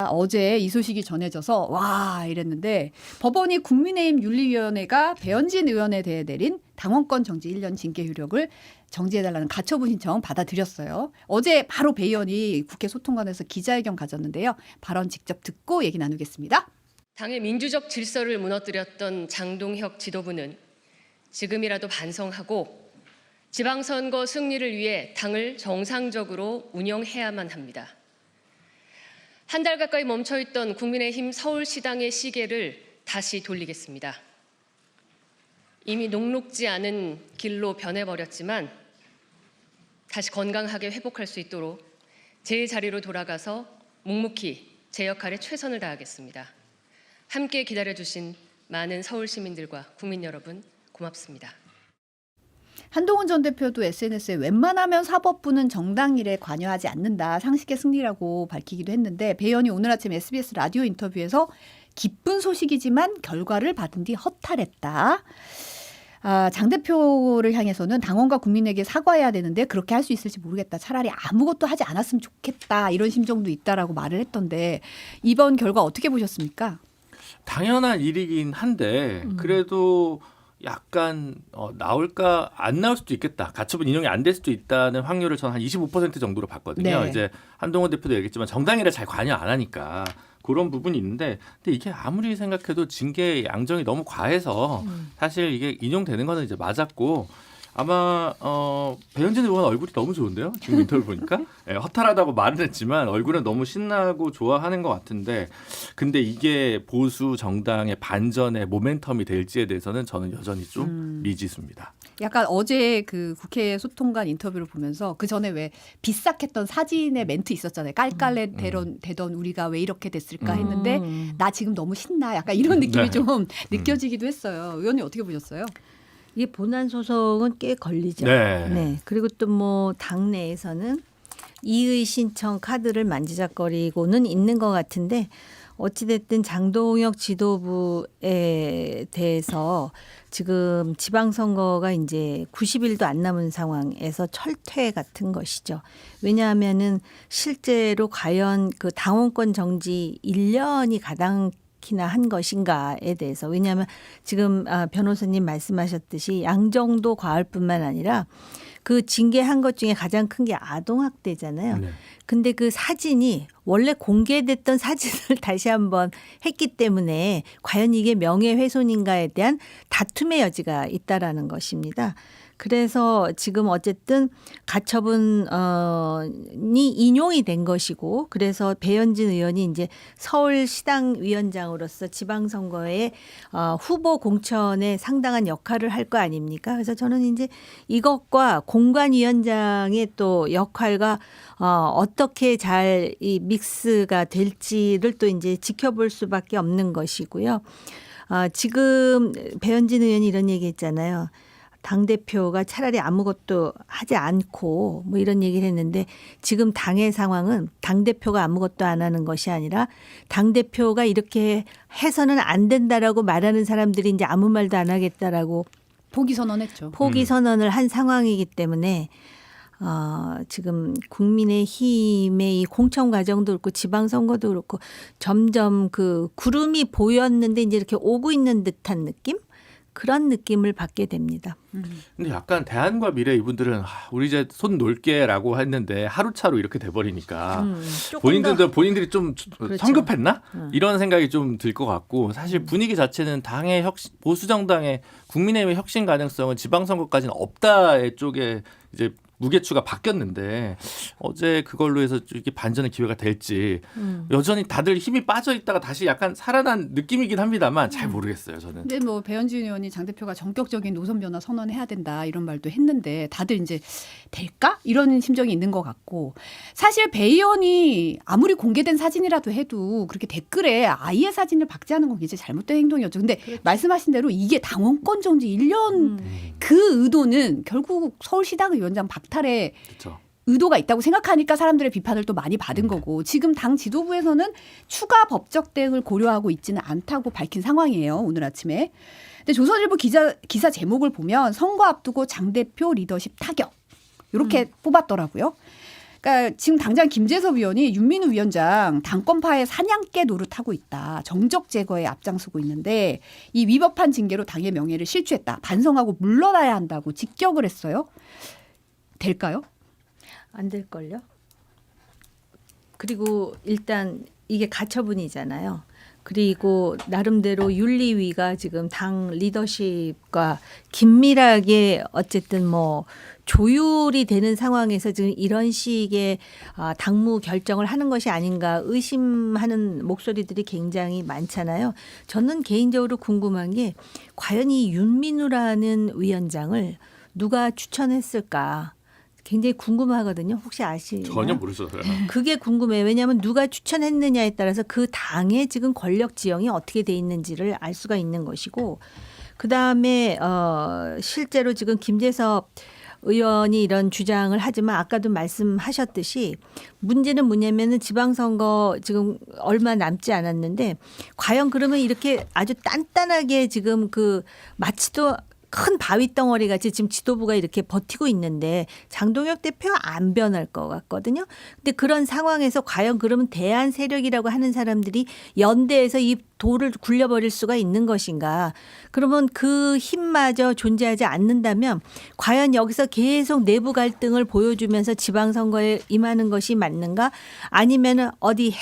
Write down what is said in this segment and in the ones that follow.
어제 이 소식이 전해져서 와 이랬는데 법원이 국민의힘 윤리위원회가 배현진 의원에 대해 내린 당원권 정지 1년 징계 효력을 정지해달라는 가처분 신청 받아들였어요. 어제 바로 배 의원이 국회 소통관에서 기자회견 가졌는데요. 발언 직접 듣고 얘기 나누겠습니다. 당의 민주적 질서를 무너뜨렸던 장동혁 지도부는 지금이라도 반성하고 지방선거 승리를 위해 당을 정상적으로 운영해야만 합니다. 한 달 가까이 멈춰있던 국민의힘 서울시당의 시계를 다시 돌리겠습니다. 이미 녹록지 않은 길로 변해버렸지만 다시 건강하게 회복할 수 있도록 제 자리로 돌아가서 묵묵히 제 역할에 최선을 다하겠습니다. 함께 기다려주신 많은 서울 시민들과 국민 여러분 고맙습니다. 한동훈 전 대표도 SNS에 웬만하면 사법부는 정당 일에 관여하지 않는다. 상식의 승리라고 밝히기도 했는데 배 의원이 오늘 아침 SBS 라디오 인터뷰에서 기쁜 소식이지만 결과를 받은 뒤 허탈했다. 장 대표를 향해서는 당원과 국민에게 사과해야 되는데 그렇게 할 수 있을지 모르겠다. 차라리 아무것도 하지 않았으면 좋겠다. 이런 심정도 있다라고 말을 했던데 이번 결과 어떻게 보셨습니까? 당연한 일이긴 한데 그래도 약간 나올까 안 나올 수도 있겠다. 가처분 인용이 안 될 수도 있다는 확률을 저는 한 25% 정도로 봤거든요. 네. 이제 한동훈 대표도 얘기했지만 정당일에 잘 관여 안 하니까 그런 부분이 있는데 근데 이게 아무리 생각해도 징계 양정이 너무 과해서 사실 이게 인용되는 거는 이제 맞았고 아마 배현진 의원 얼굴이 너무 좋은데요. 지금 인터뷰 보니까 네, 허탈하다고 말은 했지만 얼굴은 너무 신나고 좋아하는 것 같은데 근데 이게 보수 정당의 반전의 모멘텀이 될지에 대해서는 저는 여전히 좀 미지수입니다. 약간 어제 그 국회 소통관 인터뷰를 보면서 그 전에 왜 비싹했던 사진의 멘트 있었잖아요. 깔깔레 대던 우리가 왜 이렇게 됐을까 했는데 나 지금 너무 신나. 약간 이런 느낌이 네. 좀 느껴지기도 했어요. 의원님 어떻게 보셨어요? 이게 본안 소송은 꽤 걸리죠. 네. 그리고 또 뭐 당내에서는 이의 신청 카드를 만지작거리고는 있는 것 같은데 어찌됐든 장동혁 지도부에 대해서 지금 지방선거가 이제 90일도 안 남은 상황에서 철퇴 같은 것이죠. 왜냐하면은 실제로 과연 그 당원권 정지 1년이 가당키나 한 것인가에 대해서 왜냐하면 지금 변호사님 말씀하셨듯이 양정도 과할 뿐만 아니라 그 징계한 것 중에 가장 큰 게 아동학대잖아요. 네. 근데 그 사진이 원래 공개됐던 사진을 다시 한번 했기 때문에 과연 이게 명예훼손인가에 대한 다툼의 여지가 있다라는 것입니다. 그래서 지금 어쨌든 가처분이 인용이 된 것이고 그래서 배현진 의원이 이제 서울시당 위원장으로서 지방선거에 후보 공천에 상당한 역할을 할 거 아닙니까? 그래서 저는 이제 이것과 공관위원장의 또 역할과 어떻게 잘 이 믹스가 될지를 또 이제 지켜볼 수밖에 없는 것이고요. 지금 배현진 의원이 이런 얘기했잖아요. 당대표가 차라리 아무것도 하지 않고 뭐 이런 얘기를 했는데 지금 당의 상황은 당대표가 아무것도 안 하는 것이 아니라 당대표가 이렇게 해서는 안 된다라고 말하는 사람들이 이제 아무 말도 안 하겠다라고 포기 선언했죠. 포기 선언을 한 상황이기 때문에 지금 국민의힘의 이 공천 과정도 그렇고 지방선거도 그렇고 점점 그 구름이 보였는데 이제 이렇게 오고 있는 듯한 느낌? 그런 느낌을 받게 됩니다. 근데 약간 대안과 미래 이분들은 우리 이제 손 놓을게라고 했는데 하루차로 이렇게 돼버리니까 본인들이 좀 그렇죠. 성급했나? 이런 생각이 좀 들 것 같고 사실 분위기 자체는 당의 보수 정당의 국민의힘의 혁신 가능성은 지방선거까지는 없다의 쪽에 이제 무게추가 바뀌었는데 어제 그걸로 해서 이게 반전의 기회가 될지 여전히 다들 힘이 빠져 있다가 다시 약간 살아난 느낌이긴 합니다만 잘 모르겠어요 저는. 근데 뭐 배현진 의원이 장 대표가 전격적인 노선 변화 선언해야 된다 이런 말도 했는데 다들 이제 될까? 이런 심정이 있는 것 같고 사실 배 의원이 아무리 공개된 사진이라도 해도 그렇게 댓글에 아이의 사진을 박제하는 건 이제 잘못된 행동이었죠. 근데 말씀하신 대로 이게 당원권 정지 1년 그 의도는 결국 서울시당 위원장 박탈의 그렇죠. 의도가 있다고 생각하니까 사람들의 비판을 또 많이 받은 거고 지금 당 지도부에서는 추가 법적 대응을 고려하고 있지는 않다고 밝힌 상황이에요. 오늘 아침에. 근데 조선일보 기사 제목을 보면 선거 앞두고 장 대표 리더십 타격 이렇게 뽑았더라고요. 그러니까 지금 당장 김재섭 의원이 윤민우 위원장 당권파의 사냥개 노릇하고 있다. 정적 제거에 앞장서고 있는데 이 위법한 징계로 당의 명예를 실추했다. 반성하고 물러나야 한다고 직격을 했어요. 될까요? 안 될걸요? 그리고 일단 이게 가처분이잖아요. 그리고 나름대로 윤리위가 지금 당 리더십과 긴밀하게 어쨌든 뭐 조율이 되는 상황에서 지금 이런 식의 당무 결정을 하는 것이 아닌가 의심하는 목소리들이 굉장히 많잖아요. 저는 개인적으로 궁금한 게 과연 이 윤민우라는 위원장을 누가 추천했을까? 굉장히 궁금하거든요. 혹시 아시나요? 전혀 모르죠. 그게 궁금해요. 왜냐하면 누가 추천했느냐에 따라서 그 당의 지금 권력 지형이 어떻게 돼 있는지를 알 수가 있는 것이고, 그다음에 실제로 지금 김재섭 의원이 이런 주장을 하지만 아까도 말씀하셨듯이 문제는 뭐냐면은 지방선거 지금 얼마 남지 않았는데 과연 그러면 이렇게 아주 단단하게 지금 그 마치도 큰 바위 덩어리 같이 지금 지도부가 이렇게 버티고 있는데 장동혁 대표 안 변할 것 같거든요. 근데 그런 상황에서 과연 그러면 대안 세력이라고 하는 사람들이 연대해서 이 돌을 굴려버릴 수가 있는 것인가? 그러면 그 힘마저 존재하지 않는다면 과연 여기서 계속 내부 갈등을 보여주면서 지방선거에 임하는 것이 맞는가? 아니면은 어디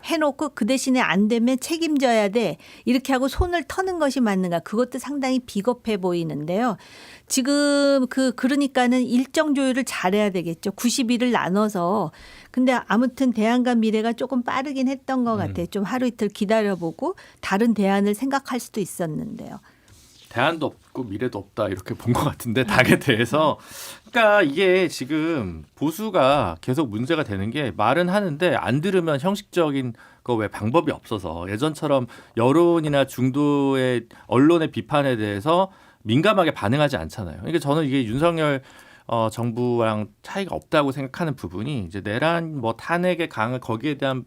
해놓고 그 대신에 안 되면 책임져야 돼. 이렇게 하고 손을 터는 것이 맞는가? 그것도 상당히 비겁해 보이는데요. 지금 그러니까는 일정 조율을 잘해야 되겠죠. 90일을 나눠서. 근데 아무튼 대안과 미래가 조금 빠르긴 했던 것 같아요. 좀 하루 이틀 기다려보고 다른 대안을 생각할 수도 있었는데요. 대안도 없고 미래도 없다 이렇게 본 것 같은데 당에 대해서. 그러니까 이게 지금 보수가 계속 문제가 되는 게 말은 하는데 안 들으면 형식적인 거 왜 방법이 없어서 예전처럼 여론이나 중도의 언론의 비판에 대해서 민감하게 반응하지 않잖아요. 그러니까 저는 이게 윤석열 정부랑 차이가 없다고 생각하는 부분이 이제 내란 뭐 탄핵의 강을 거기에 대한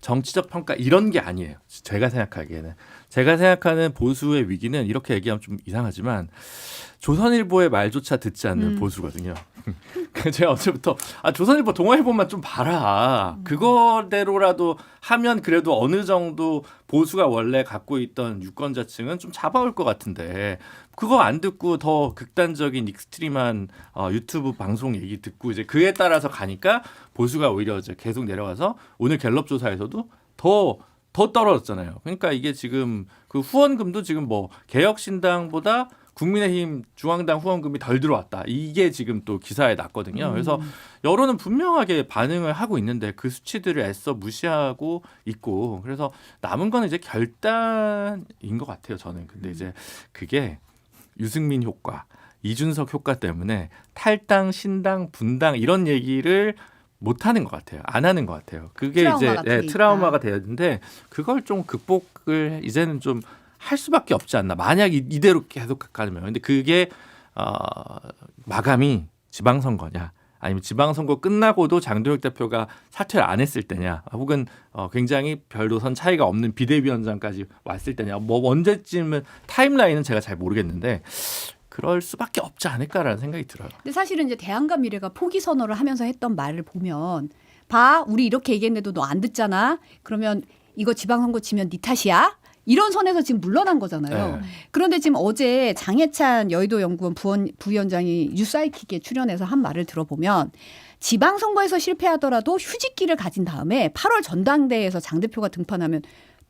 정치적 평가 이런 게 아니에요. 제가 생각하기에는. 제가 생각하는 보수의 위기는 이렇게 얘기하면 좀 이상하지만 조선일보의 말조차 듣지 않는 보수거든요. 제가 어제부터 조선일보 동아일보만 좀 봐라. 그거대로라도 하면 그래도 어느 정도 보수가 원래 갖고 있던 유권자층은 좀 잡아올 것 같은데 그거 안 듣고 더 극단적인 익스트림한 유튜브 방송 얘기 듣고 이제 그에 따라서 가니까 보수가 오히려 이제 계속 내려가서 오늘 갤럽 조사에서도 더 떨어졌잖아요. 그러니까 이게 지금 그 후원금도 지금 뭐 개혁신당보다 국민의힘 중앙당 후원금이 덜 들어왔다. 이게 지금 또 기사에 났거든요. 그래서 여론은 분명하게 반응을 하고 있는데 그 수치들을 애써 무시하고 있고 그래서 남은 거는 이제 결단인 것 같아요. 저는. 근데 이제 그게 유승민 효과, 이준석 효과 때문에 탈당, 신당, 분당 이런 얘기를 못 하는 것 같아요. 안 하는 것 같아요. 그게 이제 트라우마가 되었는데 그걸 좀 극복을 이제는 좀 할 수밖에 없지 않나. 만약 이대로 계속 가면. 근데 그게 마감이 지방선거냐 아니면 지방선거 끝나고도 장동혁 대표가 사퇴를 안 했을 때냐 혹은 굉장히 별 노선 차이가 없는 비대위원장까지 왔을 때냐 뭐 언제쯤은 타임라인은 제가 잘 모르겠는데 그럴 수밖에 없지 않을까라는 생각이 들어요. 근데 사실은 이제 대안과 미래가 포기 선언을 하면서 했던 말을 보면 봐 우리 이렇게 얘기했는데도 너 안 듣잖아. 그러면 이거 지방선거 지면 네 탓이야. 이런 선에서 지금 물러난 거잖아요. 그런데 지금 어제 장해찬 여의도연구원 부위원장이 뉴사이킥에 출연해서 한 말을 들어보면 지방선거에서 실패하더라도 휴직기를 가진 다음에 8월 전당대회에서 장 대표가 등판하면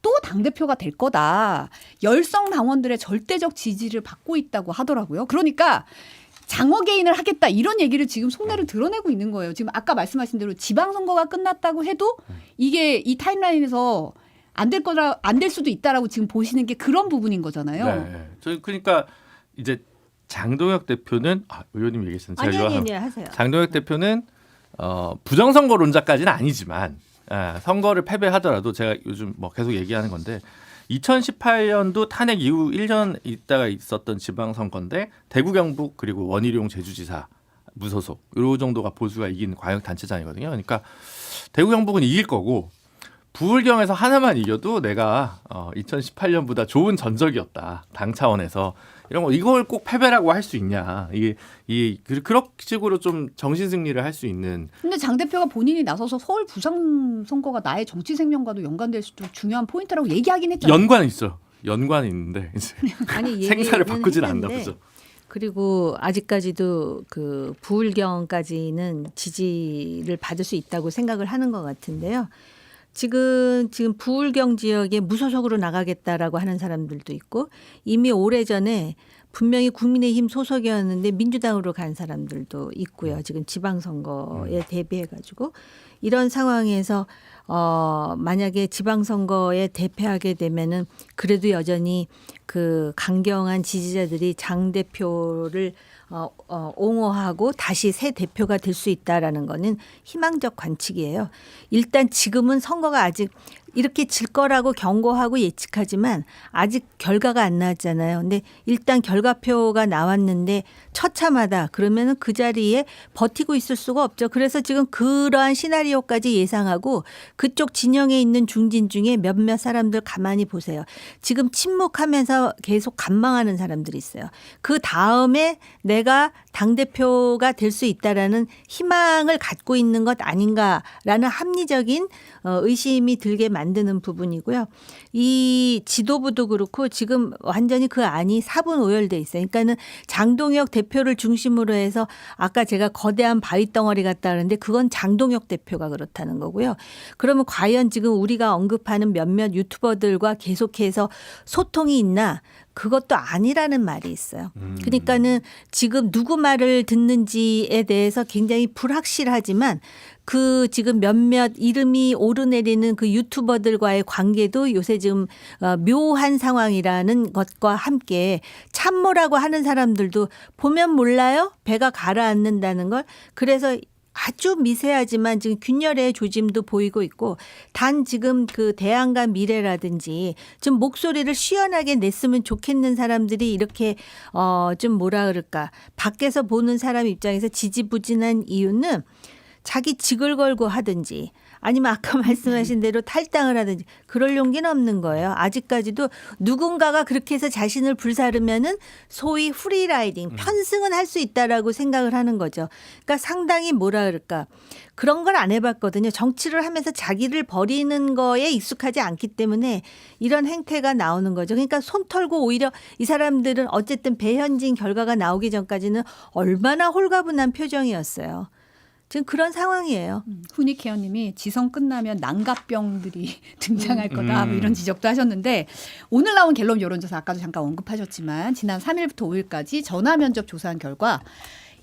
또 당대표가 될 거다. 열성 당원들의 절대적 지지를 받고 있다고 하더라고요. 그러니까 장어 개인을 하겠다 이런 얘기를 지금 속내를 드러내고 있는 거예요. 지금 아까 말씀하신 대로 지방선거가 끝났다고 해도 이게 이 타임라인에서 안 될 수도 있다라고 지금 보시는 게 그런 부분인 거잖아요. 네. 저 그러니까 이제 장동혁 대표는 의원님 얘기했어요. 아니 하세요. 장동혁 대표는 부정선거론자까지는 아니지만 선거를 패배하더라도 제가 요즘 뭐 계속 얘기하는 건데 2018년도 탄핵 이후 1년 있다가 있었던 지방선거인데 대구 경북 그리고 원희룡 제주지사 무소속 이 정도가 보수가 이긴 광역단체장이거든요. 그러니까 대구 경북은 이길 거고 부울경에서 하나만 이겨도 내가 2018년보다 좋은 전적이었다. 당 차원에서 이런 거 이걸 꼭 패배라고 할 수 있냐. 이게 그런 식으로 좀 정신 승리를 할 수 있는. 근데 장 대표가 본인이 나서서 서울 부산 선거가 나의 정치 생명과도 연관될 수 있는 중요한 포인트라고 얘기하긴 했잖아요. 연관이 있죠. 연관이 있는데 이제 아니, 생사를 얘기는 바꾸진 않나 했는데 보죠. 그리고 아직까지도 그 부울경까지는 지지를 받을 수 있다고 생각을 하는 것 같은데요. 지금 부울경 지역에 무소속으로 나가겠다라고 하는 사람들도 있고 이미 오래전에 분명히 국민의힘 소속이었는데 민주당으로 간 사람들도 있고요. 지금 지방선거에 대비해 가지고 이런 상황에서 만약에 지방선거에 대패하게 되면은 그래도 여전히 그 강경한 지지자들이 장 대표를 옹호하고 다시 새 대표가 될 수 있다라는 거는 희망적 관측이에요. 일단 지금은 선거가 아직 이렇게 질 거라고 경고하고 예측하지만 아직 결과가 안 나왔잖아요. 근데 일단 결과표가 나왔는데 처참하다. 그러면은 그 자리에 버티고 있을 수가 없죠. 그래서 지금 그러한 시나리오까지 예상하고 그쪽 진영에 있는 중진 중에 몇몇 사람들 가만히 보세요. 지금 침묵하면서 계속 관망하는 사람들이 있어요. 그 다음에 내가 당대표가 될 수 있다라는 희망을 갖고 있는 것 아닌가라는 합리적인 의심이 들게 만드는 부분이고요. 이 지도부도 그렇고 지금 완전히 그 안이 사분오열돼 있어요. 그러니까는 장동혁 대표를 중심으로 해서 아까 제가 거대한 바위 덩어리 같다 그러는데 그건 장동혁 대표가 그렇다는 거고요. 그러면 과연 지금 우리가 언급하는 몇몇 유튜버들과 계속해서 소통이 있나? 그것도 아니라는 말이 있어요. 그러니까는 지금 누구 말을 듣는지에 대해서 굉장히 불확실하지만 그 지금 몇몇 이름이 오르내리는 그 유튜버들과의 관계도 요새 지금 묘한 상황이라는 것과 함께 참모라고 하는 사람들도 보면 몰라요? 배가 가라앉는다는 걸. 그래서 아주 미세하지만 지금 균열의 조짐도 보이고 있고 단 지금 그 대안과 미래라든지 좀 목소리를 시원하게 냈으면 좋겠는 사람들이 이렇게 좀 뭐라 그럴까 밖에서 보는 사람 입장에서 지지부진한 이유는 자기 직을 걸고 하든지 아니면 아까 말씀하신 대로 탈당을 하든지 그럴 용기는 없는 거예요. 아직까지도 누군가가 그렇게 해서 자신을 불사르면은 소위 프리라이딩, 편승은 할 수 있다라고 생각을 하는 거죠. 그러니까 상당히 뭐라 그럴까. 그런 걸 안 해봤거든요. 정치를 하면서 자기를 버리는 거에 익숙하지 않기 때문에 이런 행태가 나오는 거죠. 그러니까 손 털고 오히려 이 사람들은 어쨌든 배현진 결과가 나오기 전까지는 얼마나 홀가분한 표정이었어요. 지금 그런 상황이에요. 후니케어님이 지선 끝나면 난각병들이 등장할 거다 뭐 이런 지적도 하셨는데 오늘 나온 갤럽 여론조사 아까도 잠깐 언급하셨지만 지난 3일부터 5일까지 전화 면접 조사한 결과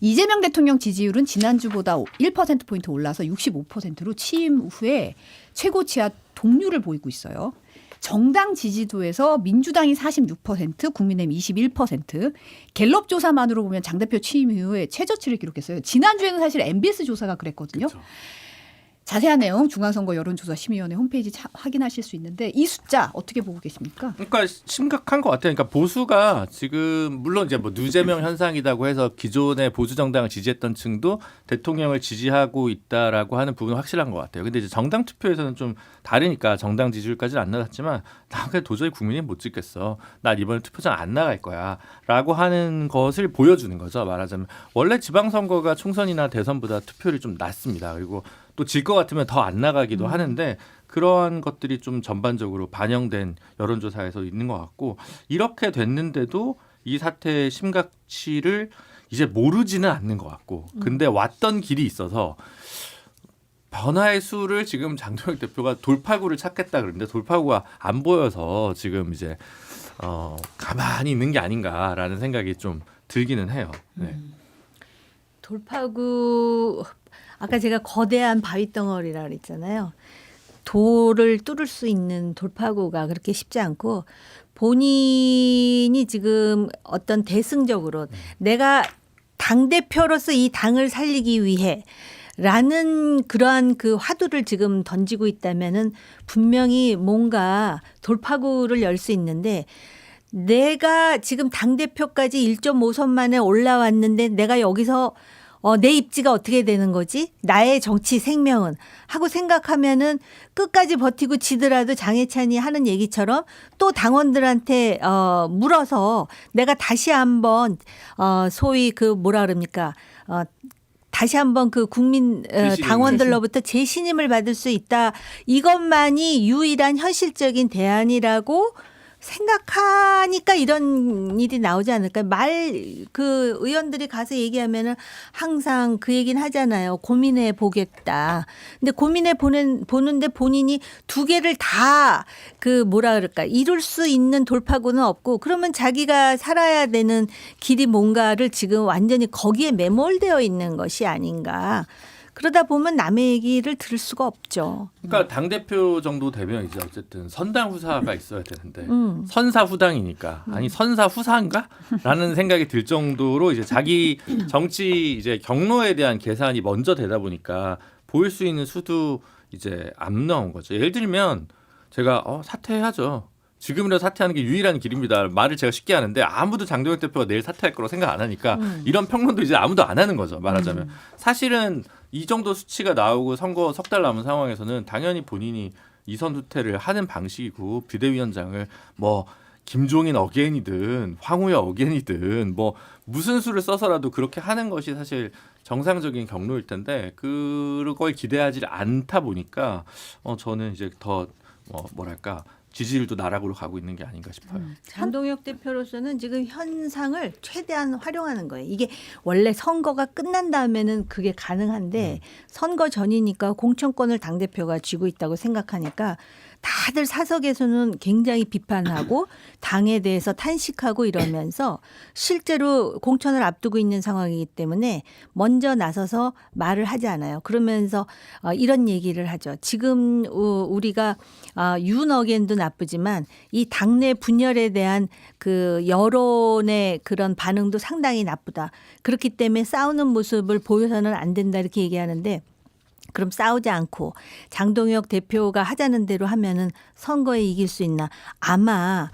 이재명 대통령 지지율은 지난주보다 1%포인트 올라서 65%로 취임 후에 최고치와 동률을 보이고 있어요. 정당 지지도에서 민주당이 46%, 국민의힘 21%, 갤럽 조사만으로 보면 장 대표 취임 이후에 최저치를 기록했어요. 지난주에는 사실 MBS 조사가 그랬거든요. 그렇죠. 자세한 내용 중앙선거 여론조사 심의위원회 홈페이지 확인하실 수 있는데 이 숫자 어떻게 보고 계십니까? 그러니까 심각한 것 같아요. 그러니까 보수가 지금 물론 이제 뭐 누재명 현상이라고 해서 기존의 보수 정당을 지지했던 층도 대통령을 지지하고 있다라고 하는 부분은 확실한 것 같아요. 근데 이제 정당 투표에서는 좀 다르니까 정당 지지율까지는 안 나갔지만 나 그냥 도저히 국민이 못 찍겠어. 나 이번에 투표장 안 나갈 거야라고 하는 것을 보여주는 거죠. 말하자면 원래 지방선거가 총선이나 대선보다 투표율이 좀 낮습니다. 그리고 또 질 것 같으면 더 안 나가기도 하는데 그러한 것들이 좀 전반적으로 반영된 여론조사에서 있는 것 같고 이렇게 됐는데도 이 사태의 심각치를 이제 모르지는 않는 것 같고 근데 왔던 길이 있어서 변화의 수를 지금 장동혁 대표가 돌파구를 찾겠다 그러는데 돌파구가 안 보여서 지금 이제 가만히 있는 게 아닌가라는 생각이 좀 들기는 해요. 네. 돌파구 아까 제가 거대한 바위덩어리라 그랬잖아요. 돌을 뚫을 수 있는 돌파구가 그렇게 쉽지 않고 본인이 지금 어떤 대승적으로 내가 당대표로서 이 당을 살리기 위해 라는 그러한 그 화두를 지금 던지고 있다면은 분명히 뭔가 돌파구를 열 수 있는데 내가 지금 당대표까지 1.5선 만에 올라왔는데 내가 여기서 내 입지가 어떻게 되는 거지? 나의 정치 생명은 하고 생각하면은 끝까지 버티고 지더라도 장해찬이 하는 얘기처럼 또 당원들한테 물어서 내가 다시 한번 소위 그 뭐라 그럽니까? 다시 한번 그 국민 당원들로부터 재신임을 받을 수 있다. 이것만이 유일한 현실적인 대안이라고 생각하니까 이런 일이 나오지 않을까요? 그 의원들이 가서 얘기하면은 항상 그 얘기는 하잖아요. 고민해 보겠다. 근데 고민해 보는데 본인이 두 개를 다 그 뭐라 그럴까 이룰 수 있는 돌파구는 없고 그러면 자기가 살아야 되는 길이 뭔가를 지금 완전히 거기에 매몰되어 있는 것이 아닌가. 그러다 보면 남의 얘기를 들을 수가 없죠. 그러니까 당 대표 정도 되면 이제 어쨌든 선당 후사가 있어야 되는데 선사 후당이니까 아니 선사 후사인가라는 생각이 들 정도로 이제 자기 정치 이제 경로에 대한 계산이 먼저 되다 보니까 보일 수 있는 수도 이제 안 나온 거죠. 예를 들면 제가 사퇴해야죠. 지금이라도 사퇴하는 게 유일한 길입니다. 말을 제가 쉽게 하는데 아무도 장동혁 대표가 내일 사퇴할 거라고 생각 안 하니까 이런 평론도 이제 아무도 안 하는 거죠. 말하자면. 사실은 이 정도 수치가 나오고 선거 석 달 남은 상황에서는 당연히 본인이 이선 후퇴를 하는 방식이고 비대위원장을 뭐 김종인 어게인이든 황우여 어게인이든 뭐 무슨 수를 써서라도 그렇게 하는 것이 사실 정상적인 경로일 텐데 그걸 기대하지 않다 보니까 저는 이제 더 뭐랄까 지지율도 나락으로 가고 있는 게 아닌가 싶어요. 장동혁 대표로서는 지금 현상을 최대한 활용하는 거예요. 이게 원래 선거가 끝난 다음에는 그게 가능한데 선거 전이니까 공천권을 당대표가 쥐고 있다고 생각하니까 다들 사석에서는 굉장히 비판하고 당에 대해서 탄식하고 이러면서 실제로 공천을 앞두고 있는 상황이기 때문에 먼저 나서서 말을 하지 않아요. 그러면서 이런 얘기를 하죠. 지금 우리가 윤어겐도 나쁘지만 이 당내 분열에 대한 그 여론의 그런 반응도 상당히 나쁘다. 그렇기 때문에 싸우는 모습을 보여서는 안 된다 이렇게 얘기하는데 그럼 싸우지 않고 장동혁 대표가 하자는 대로 하면은 선거에 이길 수 있나? 아마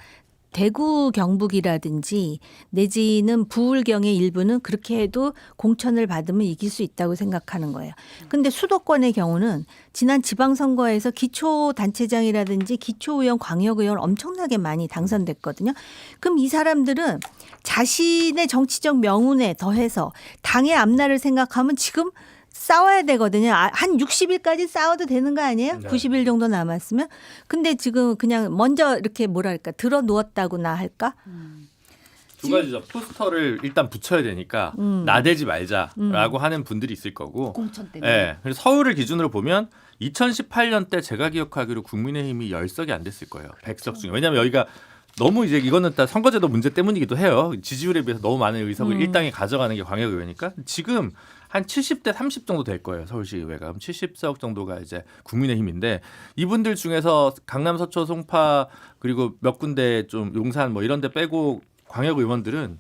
대구 경북이라든지 내지는 부울경의 일부는 그렇게 해도 공천을 받으면 이길 수 있다고 생각하는 거예요. 근데 수도권의 경우는 지난 지방선거에서 기초단체장이라든지 기초의원, 광역의원 엄청나게 많이 당선됐거든요. 그럼 이 사람들은 자신의 정치적 명운에 더해서 당의 앞날을 생각하면 지금 싸워야 되거든요. 한 60일까지 싸워도 되는 거 아니에요? 네. 90일 정도 남았으면. 근데 지금 그냥 먼저 이렇게 뭐랄까 들어 누웠다고나 할까? 두 가지죠. 포스터를 일단 붙여야 되니까 나대지 말자라고 하는 분들이 있을 거고. 공천 때문에. 네. 그래서 서울을 기준으로 보면 2018년 때 제가 기억하기로 국민의힘이 10석이 안 됐을 거예요. 100석 중에. 왜냐하면 여기가 너무 이제 이거는 다 선거제도 문제 때문이기도 해요. 지지율에 비해서 너무 많은 의석을 일당이 가져가는 게 광역의회니까. 지금 한 70대 30 정도 될 거예요. 서울시의회가. 그럼 70석 정도가 이제 국민의힘인데 이분들 중에서 강남, 서초, 송파 그리고 몇 군데 좀 용산 뭐 이런 데 빼고 광역의원들은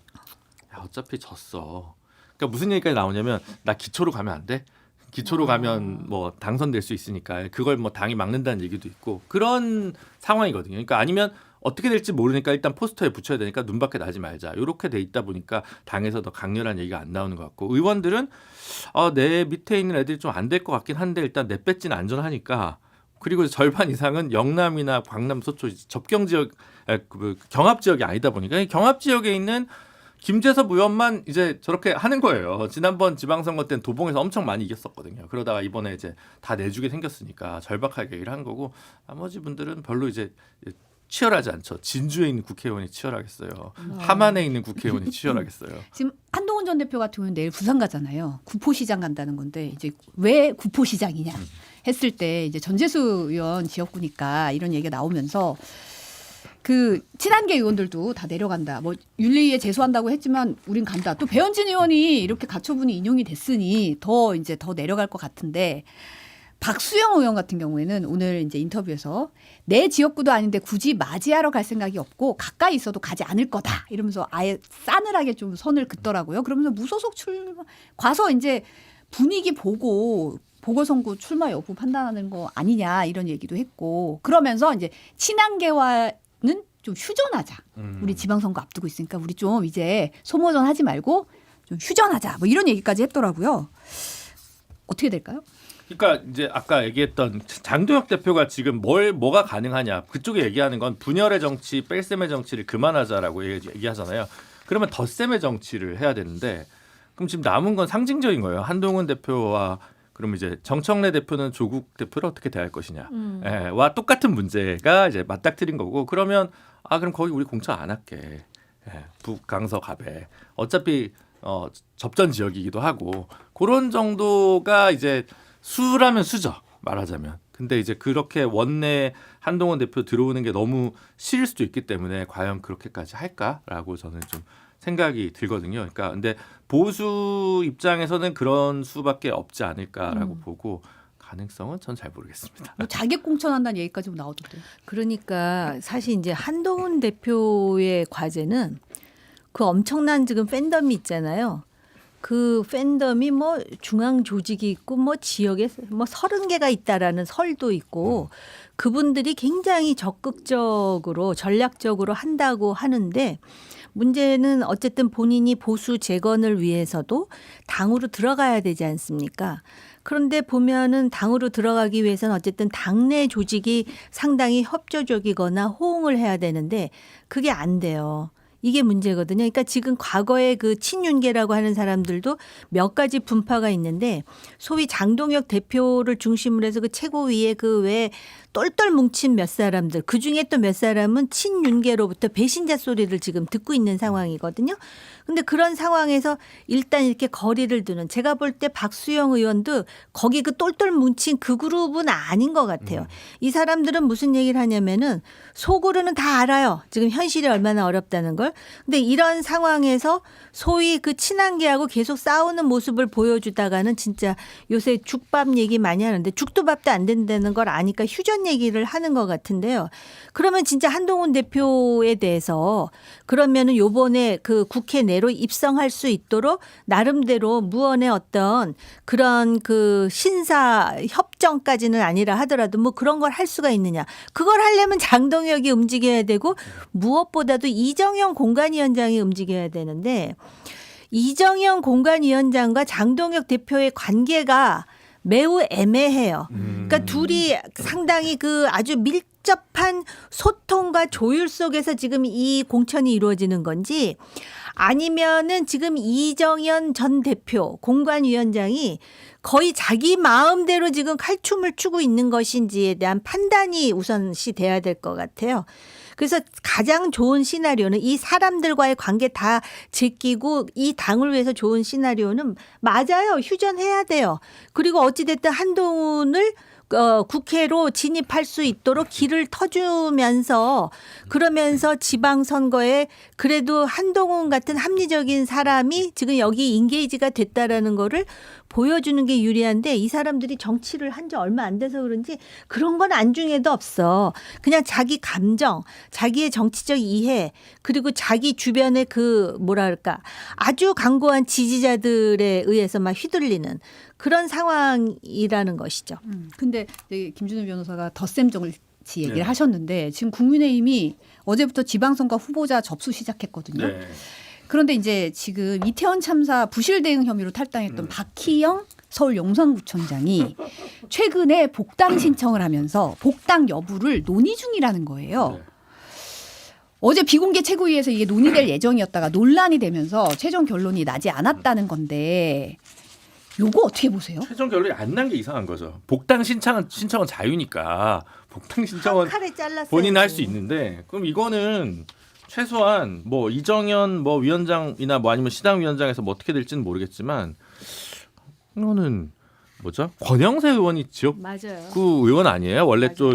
야, 어차피 졌어. 그러니까 무슨 얘기까지 나오냐면 나 기초로 가면 안 돼? 기초로 가면 뭐 당선될 수 있으니까 그걸 뭐 당이 막는다는 얘기도 있고 그런 상황이거든요. 그러니까 아니면 어떻게 될지 모르니까 일단 포스터에 붙여야 되니까 눈 밖에 나지 말자. 이렇게 돼 있다 보니까 당에서 더 강렬한 얘기가 안 나오는 것 같고 의원들은 내 밑에 있는 애들이 좀 안 될 것 같긴 한데 일단 내 배지는 안전하니까 그리고 절반 이상은 영남이나 광남, 서초 접경 지역, 경합 지역이 아니다 보니까 이 경합 지역에 있는 김재섭 의원만 이제 저렇게 하는 거예요. 지난번 지방선거 때는 도봉에서 엄청 많이 이겼었거든요. 그러다가 이번에 이제 다 내주게 생겼으니까 절박하게 얘기를 한 거고 나머지 분들은 별로 이제 치열하지 않죠. 진주에 있는 국회의원이 치열하겠어요. 함안에 있는 국회의원이 치열하겠어요. 지금 한동훈 전 대표 같은 경우는 내일 부산 가잖아요. 구포시장 간다는 건데 이제 왜 구포시장이냐 했을 때 이제 전재수 의원 지역구니까 이런 얘기가 나오면서 그 친한계 의원들도 다 내려간다. 뭐 윤리위에 제소한다고 했지만 우린 간다. 또 배현진 의원이 이렇게 가처분이 인용이 됐으니 더 내려갈 것 같은데 박수영 의원 같은 경우에는 오늘 이제 인터뷰에서 내 지역구도 아닌데 굳이 맞이하러 갈 생각이 없고 가까이 있어도 가지 않을 거다 이러면서 아예 싸늘하게 좀 선을 긋더라고요. 그러면서 무소속 출마 과서 이제 분위기 보고 보궐선거 출마 여부 판단하는 거 아니냐 이런 얘기도 했고 그러면서 이제 친한계와는 좀 휴전하자. 우리 지방선거 앞두고 있으니까 우리 좀 이제 소모전 하지 말고 좀 휴전하자 뭐 이런 얘기까지 했더라고요. 어떻게 될까요? 그러니까 이제 아까 얘기했던 장동혁 대표가 지금 뭐가 가능하냐 그쪽에 얘기하는 건 분열의 정치, 뺄셈의 정치를 그만하자라고 얘기하잖아요. 그러면 덧셈의 정치를 해야 되는데 그럼 지금 남은 건 상징적인 거예요. 한동훈 대표와 그러면 이제 정청래 대표는 조국 대표를 어떻게 대할 것이냐. 예, 와 똑같은 문제가 이제 맞닥뜨린 거고 그러면 그럼 거기 우리 공천 안 할게. 예, 북강서 갑에 어차피 접전 지역이기도 하고 그런 정도가 이제 수라면 수죠 말하자면. 근데 이제 그렇게 원내 한동훈 대표 들어오는 게 너무 싫을 수도 있기 때문에 과연 그렇게까지 할까라고 저는 좀 생각이 들거든요. 그러니까 근데 보수 입장에서는 그런 수밖에 없지 않을까라고 보고 가능성은 전 잘 모르겠습니다. 뭐 자객 공천한다는 얘기까지 나오던데요. 그러니까 사실 이제 한동훈 대표의 과제는 그 엄청난 지금 팬덤이 있잖아요. 그 팬덤이 뭐 중앙 조직이 있고 뭐 지역에 뭐 30개가 있다라는 설도 있고 그분들이 굉장히 적극적으로 전략적으로 한다고 하는데 문제는 어쨌든 본인이 보수 재건을 위해서도 당으로 들어가야 되지 않습니까? 그런데 보면은 당으로 들어가기 위해서는 어쨌든 당내 조직이 상당히 협조적이거나 호응을 해야 되는데 그게 안 돼요. 이게 문제거든요. 그러니까 지금 과거에 그 친윤계라고 하는 사람들도 몇 가지 분파가 있는데 소위 장동혁 대표를 중심으로 해서 그 최고위에 그 왜 똘똘 뭉친 몇 사람들 그중에 또 몇 사람은 친윤계로부터 배신자 소리를 지금 듣고 있는 상황이거든요. 근데 그런 상황에서 일단 이렇게 거리를 두는 제가 볼 때 박수영 의원도 거기 그 똘똘 뭉친 그 그룹은 아닌 것 같아요. 이 사람들은 무슨 얘기를 하냐면은 속으로는 다 알아요. 지금 현실이 얼마나 어렵다는 걸. 근데 이런 상황에서 소위 그 친한계하고 계속 싸우는 모습을 보여주다가는 진짜 요새 죽밥 얘기 많이 하는데 죽도 밥도 안 된다는 걸 아니까 휴전 얘기를 하는 것 같은데요. 그러면 진짜 한동훈 대표에 대해서 그러면은 요번에 그 국회 내로 입성할 수 있도록 나름대로 무언의 어떤 그런 그 신사 협정까지는 아니라 하더라도 뭐 그런 걸 할 수가 있느냐. 그걸 하려면 장동혁이 움직여야 되고 무엇보다도 이정현 공관위원장이 움직여야 되는데 이정현 공관위원장과 장동혁 대표의 관계가 매우 애매해요. 그러니까 둘이 상당히 그 아주 밀접한 소통과 조율 속에서 지금 이 공천이 이루어지는 건지 아니면은 지금 이정현 전 대표 공관위원장이 거의 자기 마음대로 지금 칼춤을 추고 있는 것인지에 대한 판단이 우선시 돼야 될 것 같아요. 그래서 가장 좋은 시나리오는 이 사람들과의 관계 다 제끼고 이 당을 위해서 좋은 시나리오는 맞아요. 휴전해야 돼요. 그리고 어찌됐든 한동훈을 국회로 진입할 수 있도록 길을 터주면서 그러면서 지방선거에 그래도 한동훈 같은 합리적인 사람이 지금 여기 인게이지가 됐다라는 거를 보여주는 게 유리한데 이 사람들이 정치를 한 지 얼마 안 돼서 그런지 그런 건 안중에도 없어. 그냥 자기 감정, 자기의 정치적 이해 그리고 자기 주변의 그 뭐랄까 아주 강고한 지지자들에 의해서 막 휘둘리는 그런 상황이라는 것이죠. 근데 김준우 변호사가 덧셈 정치 얘기를 네. 하셨는데 지금 국민의힘이 어제부터 지방선거 후보자 접수 시작했거든요. 네. 그런데 이제 지금 이태원 참사 부실 대응 혐의로 탈당했던 박희영 서울 용산구청장이 최근에 복당 신청을 하면서 복당 여부를 논의 중이라는 거예요. 네. 어제 비공개 최고위에서 이게 논의될 예정이었다가 논란이 되면서 최종 결론이 나지 않았다는 건데 요거 어떻게 보세요? 최종 결론이 안 난 게 이상한 거죠. 복당 신청은 자유니까 복당 신청은 칼에 잘랐어요. 본인 할 수 있는데 그럼 이거는 최소한 뭐 이정현 뭐 위원장이나 뭐 아니면 시당위원장에서 뭐 어떻게 될지는 모르겠지만 이거는 뭐죠? 권영세 의원이 지역구 맞아요. 의원 아니에요? 원래 맞아요. 또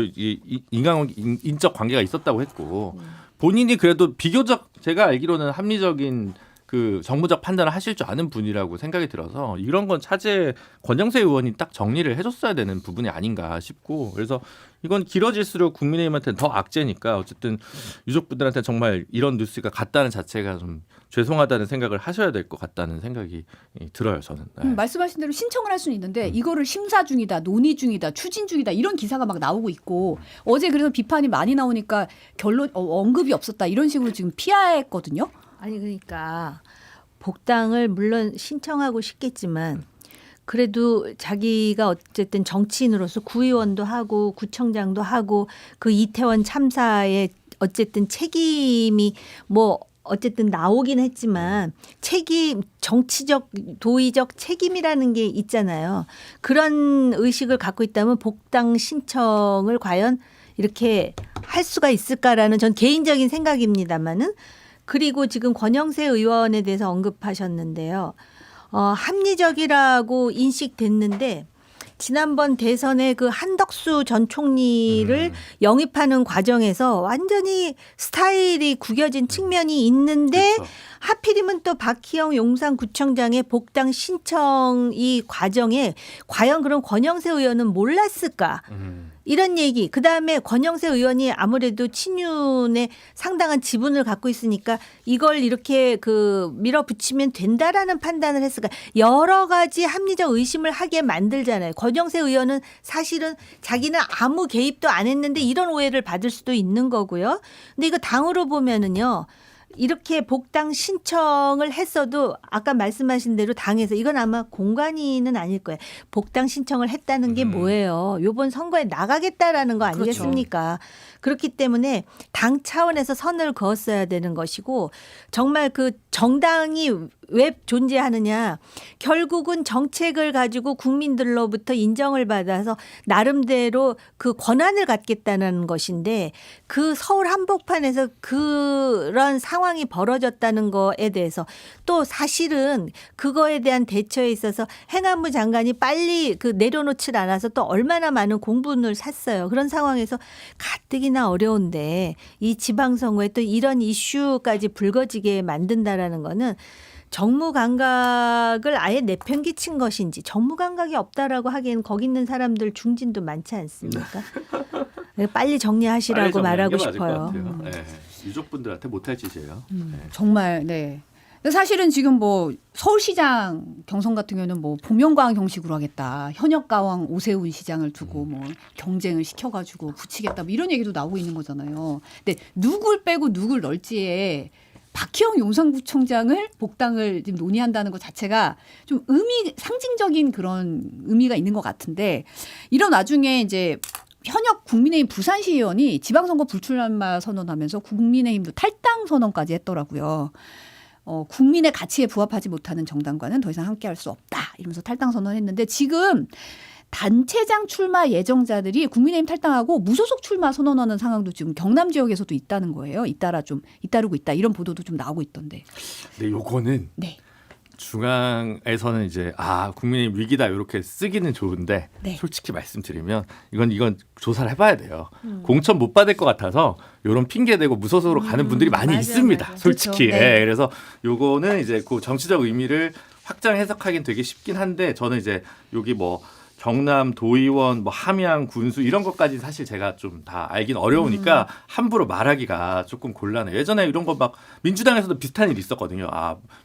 인적 관계가 있었다고 했고 본인이 그래도 비교적 제가 알기로는 합리적인 그 정무적 판단을 하실 줄 아는 분이라고 생각이 들어서 이런 건 차제 권영세 의원이 딱 정리를 해줬어야 되는 부분이 아닌가 싶고 그래서 이건 길어질수록 국민의힘한테는 더 악재니까 어쨌든 유족분들한테 정말 이런 뉴스가 같다는 자체가 좀 죄송하다는 생각을 하셔야 될 것 같다는 생각이 들어요 저는. 네. 말씀하신 대로 신청을 할 수는 있는데 이거를 심사 중이다, 논의 중이다, 추진 중이다 이런 기사가 막 나오고 있고 어제 그래서 비판이 많이 나오니까 결론 언급이 없었다 이런 식으로 지금 피했거든요. 아니 그러니까 복당을 물론 신청하고 싶겠지만 그래도 자기가 어쨌든 정치인으로서 구의원도 하고 구청장도 하고 그 이태원 참사에 어쨌든 책임이 뭐 어쨌든 나오긴 했지만 책임, 정치적, 도의적 책임이라는 게 있잖아요. 그런 의식을 갖고 있다면 복당 신청을 과연 이렇게 할 수가 있을까라는 전 개인적인 생각입니다만은 그리고 지금 권영세 의원에 대해서 언급하셨는데요. 합리적이라고 인식됐는데 지난번 대선에 그 한덕수 전 총리를 영입하는 과정에서 완전히 스타일이 구겨진 측면이 있는데 그렇죠. 하필이면 또 박희영 용산구청장의 복당 신청 이 과정에 과연 그럼 권영세 의원은 몰랐을까? 이런 얘기. 그다음에 권영세 의원이 아무래도 친윤에 상당한 지분을 갖고 있으니까 이걸 이렇게 그 밀어붙이면 된다라는 판단을 했을까. 여러 가지 합리적 의심을 하게 만들잖아요. 권영세 의원은 사실은 자기는 아무 개입도 안 했는데 이런 오해를 받을 수도 있는 거고요. 근데 이거 당으로 보면은요. 이렇게 복당 신청을 했어도 아까 말씀하신 대로 당에서 이건 아마 공관위는 아닐 거예요. 복당 신청을 했다는 게 뭐예요? 이번 선거에 나가겠다라는 거 아니겠습니까? 그렇기 때문에 당 차원에서 선을 그었어야 되는 것이고 정말 그 정당이 왜 존재하느냐. 결국은 정책을 가지고 국민들로부터 인정을 받아서 나름대로 그 권한을 갖겠다는 것인데 그 서울 한복판에서 그런 상황이 벌어졌다는 거에 대해서 또 사실은 그거에 대한 대처에 있어서 행안부 장관이 빨리 그 내려놓질 않아서 또 얼마나 많은 공분을 샀어요. 그런 상황에서 가뜩이나 어려운데 이 지방선거에 또 이런 이슈까지 불거지게 만든다라는 거는 정무 감각을 아예 내팽개친 것인지 정무 감각이 없다라고 하기에는 거기 있는 사람들 중진도 많지 않습니까? 빨리 정리하시라고 빨리 말하고 정리하는 게 맞을 것 싶어요. 같아요. 네. 유족분들한테 못할 짓이에요. 네. 정말 네. 근데 사실은 지금 뭐 서울시장 경선 같은 경우는 뭐 복면가왕 형식으로 하겠다. 현역가왕 오세훈 시장을 두고 뭐 경쟁을 시켜가지고 붙이겠다. 뭐 이런 얘기도 나오고 있는 거잖아요. 근데 누굴 빼고 누굴 넣을지에 박희영 용산구청장을 복당을 지금 논의한다는 것 자체가 좀 상징적인 그런 의미가 있는 것 같은데 이런 와중에 이제 현역 국민의힘 부산시 의원이 지방선거 불출마 선언하면서 국민의힘도 탈당 선언까지 했더라고요. 국민의 가치에 부합하지 못하는 정당과는 더 이상 함께할 수 없다 이러면서 탈당 선언했는데 지금 단체장 출마 예정자들이 국민의힘 탈당하고 무소속 출마 선언하는 상황도 지금 경남 지역에서도 있다는 거예요. 잇따르고 있다 이런 보도도 좀 나오고 있던데. 근데 요거는 네. 중앙에서는 이제 국민의 위기다 이렇게 쓰기는 좋은데 네. 솔직히 말씀드리면 이건 조사를 해봐야 돼요. 공천 못 받을 것 같아서 이런 핑계 대고 무소속으로 가는 분들이 많이 맞아요, 있습니다. 맞아요. 솔직히. 그렇죠. 네. 그래서 요거는 이제 그 정치적 의미를 확장 해석하기는 되게 쉽긴 한데 저는 이제 여기 뭐 경남 도의원, 뭐 함양, 군수 이런 것까지 사실 제가 좀 다 알긴 어려우니까 함부로 말하기가 조금 곤란해요. 예전에 이런 거 막 민주당에서도 비슷한 일이 있었거든요.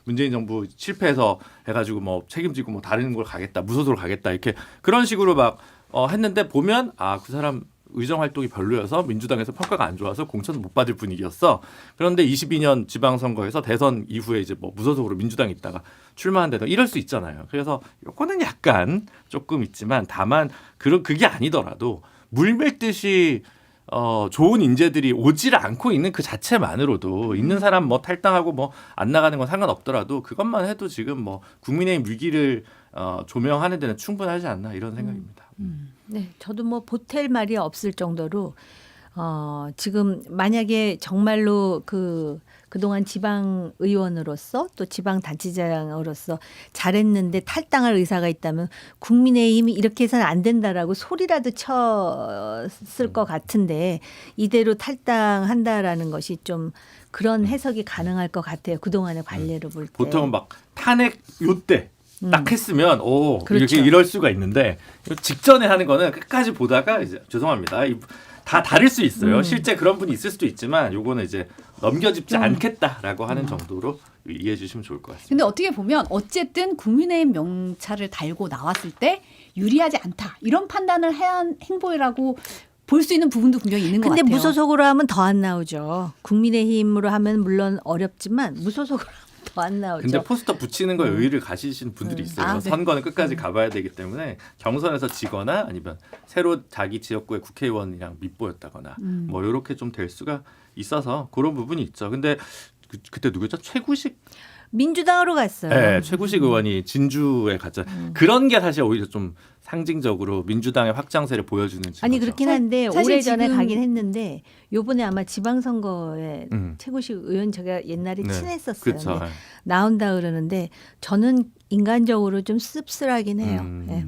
문재인 정부 실패해서 해가지고 뭐 책임지고 뭐 다른 걸 가겠다, 무소속으로 가겠다 이렇게 그런 식으로 막 했는데 보면 그 사람 의정 활동이 별로여서 민주당에서 평가가 안 좋아서 공천 못 받을 분위기였어. 그런데 22년 지방선거에서 대선 이후에 이제 뭐 무소속으로 민주당에 있다가 출마한다든가 이럴 수 있잖아요. 그래서 이거는 약간 조금 있지만 다만 그게 아니더라도 물밀듯이 좋은 인재들이 오지를 않고 있는 그 자체만으로도 있는 사람 뭐 탈당하고 뭐 안 나가는 건 상관없더라도 그것만 해도 지금 뭐 국민의힘 위기를 조명하는 데는 충분하지 않나 이런 생각입니다. 네, 저도 뭐 보탤 말이 없을 정도로 지금 만약에 정말로 그동안 지방 의원으로서 또 지방 단체장으로서 잘했는데 탈당할 의사가 있다면 국민의힘이 이렇게 해서는 안 된다라고 소리라도 쳤을 것 같은데 이대로 탈당한다라는 것이 좀 그런 해석이 가능할 것 같아요. 그동안의 관례를 볼 때. 보통은 막 탄핵 요때 딱 했으면 그렇죠. 이렇게 이럴 수가 있는데 직전에 하는 거는 끝까지 보다가 이제 죄송합니다. 다 다를 수 있어요. 실제 그런 분이 있을 수도 있지만 요거는 이제 넘겨짚지 않겠다라고 하는 정도로 이해해 주시면 좋을 것 같습니다. 근데 어떻게 보면 어쨌든 국민의힘 명찰을 달고 나왔을 때 유리하지 않다 이런 판단을 한 행보라고 볼 수 있는 부분도 분명히 있는 것 근데 같아요. 무소속으로 하면 더 안 나오죠. 국민의힘으로 하면 물론 어렵지만 무소속으로 하면 더 안 나오죠. 근데 포스터 붙이는 거에 의의를 가지신 분들이 있어요. 아, 네. 선거는 끝까지 가봐야 되기 때문에 경선에서 지거나 아니면 새로 자기 지역구의 국회의원이랑 밑보였다거나 뭐 이렇게 좀 될 수가 있어서 그런 부분이 있죠. 근데 그때 누구였죠? 최구식 민주당으로 갔어요. 네, 최구식 의원이 진주에 갔죠. 그런 게 사실 오히려 좀 상징적으로 민주당의 확장세를 보여주는 아니 증거죠. 그렇긴 한데 사실 오래전에 지금- 가긴 했는데 요번에 아마 지방선거에 최고식 의원 제가 옛날에 네, 친했었어요. 그렇죠. 근데 나온다 그러는데 저는 인간적으로 좀 씁쓸하긴 해요. 예.